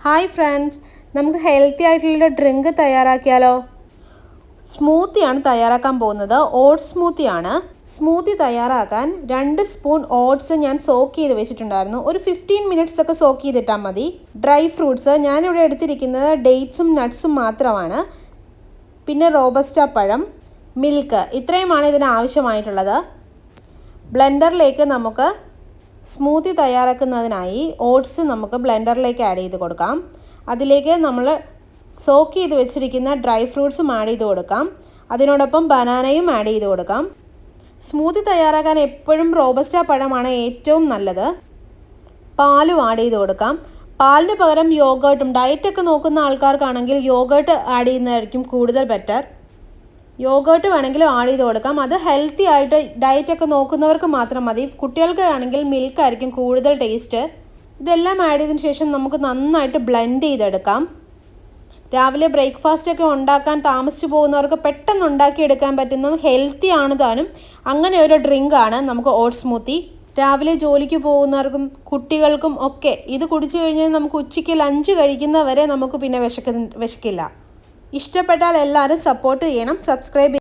Hi friends, നമുക്ക് healthy ആയിട്ടുള്ള drink തയ്യാറാക്കിയാലോ. സ്മൂത്തിയാണ് തയ്യാറാക്കാൻ പോകുന്നത്. ഓട്സ് സ്മൂത്തിയാണ്. സ്മൂത്തി തയ്യാറാക്കാൻ 2 സ്പൂൺ ഓട്സ് ഞാൻ സോക്ക് ചെയ്ത് വെച്ചിട്ടുണ്ടായിരുന്നു. ഒരു 15 മിനിറ്റ്സ് ഒക്കെ സോക്ക് ചെയ്തിട്ടാൽ മതി. ഡ്രൈ ഫ്രൂട്ട്സ് ഞാനിവിടെ എടുത്തിരിക്കുന്നത് ഡേറ്റ്സും നട്ട്സും മാത്രമാണ്. പിന്നെ റോബസ്റ്റ പഴം, മിൽക്ക്, ഇത്രയുമാണ് ഇതിന് ആവശ്യമായിട്ടുള്ളത്. ബ്ലെൻഡറിലേക്ക് നമുക്ക് സ്മൂത്തി തയ്യാറാക്കുന്നതിനായി ഓട്സ് നമുക്ക് ബ്ലെൻഡറിലേക്ക് ആഡ് ചെയ്ത് കൊടുക്കാം. അതിലേക്ക് നമ്മൾ സോക്ക് ചെയ്ത് വെച്ചിരിക്കുന്ന ഡ്രൈ ഫ്രൂട്ട്സും ആഡ് ചെയ്ത് കൊടുക്കാം. അതിനോടൊപ്പം ബനാനയും ആഡ് ചെയ്ത് കൊടുക്കാം. സ്മൂത്തി തയ്യാറാക്കാൻ എപ്പോഴും റോബസ്റ്റ പഴമാണ് ഏറ്റവും നല്ലത്. പാലും ആഡ് ചെയ്ത് കൊടുക്കാം. പാലിന് പകരം യോഗേർട്ടും, ഡയറ്റൊക്കെ നോക്കുന്ന ആൾക്കാർക്കാണെങ്കിൽ യോഗേർട്ട് ആഡ് ചെയ്യുന്നതായിരിക്കും കൂടുതൽ ബെറ്റർ. യോഗേർട്ട് വേണമെങ്കിലും ആഡ് ചെയ്ത് കൊടുക്കാം. അത് ഹെൽത്തി ആയിട്ട് ഡയറ്റൊക്കെ നോക്കുന്നവർക്ക് മാത്രം മതി. കുട്ടികൾക്ക് ആണെങ്കിൽ മിൽക്കായിരിക്കും കൂടുതൽ ടേസ്റ്റ്. ഇതെല്ലാം ആഡ് ചെയ്തതിന് ശേഷം നമുക്ക് നന്നായിട്ട് ബ്ലെൻഡ് ചെയ്തെടുക്കാം. രാവിലെ ബ്രേക്ക്ഫാസ്റ്റൊക്കെ ഉണ്ടാക്കാൻ താമസിച്ചു പോകുന്നവർക്ക് പെട്ടെന്ന് ഉണ്ടാക്കിയെടുക്കാൻ പറ്റുന്ന ഹെൽത്തി ആണ് താനും. അങ്ങനെ ഒരു ഡ്രിങ്കാണ് നമുക്ക് ഓട്സ് സ്മൂത്തി. രാവിലെ ജോലിക്ക് പോകുന്നവർക്കും കുട്ടികൾക്കും ഒക്കെ ഇത് കുടിച്ചു കഴിഞ്ഞാൽ നമുക്ക് ഉച്ചയ്ക്ക് ലഞ്ച് കഴിക്കുന്നവരെ നമുക്ക് പിന്നെ വിശക്കില്ല. ഇഷ്ടപ്പെട്ടാൽ എല്ലാവരും സപ്പോർട്ട് ചെയ്യണം, സബ്സ്ക്രൈബ്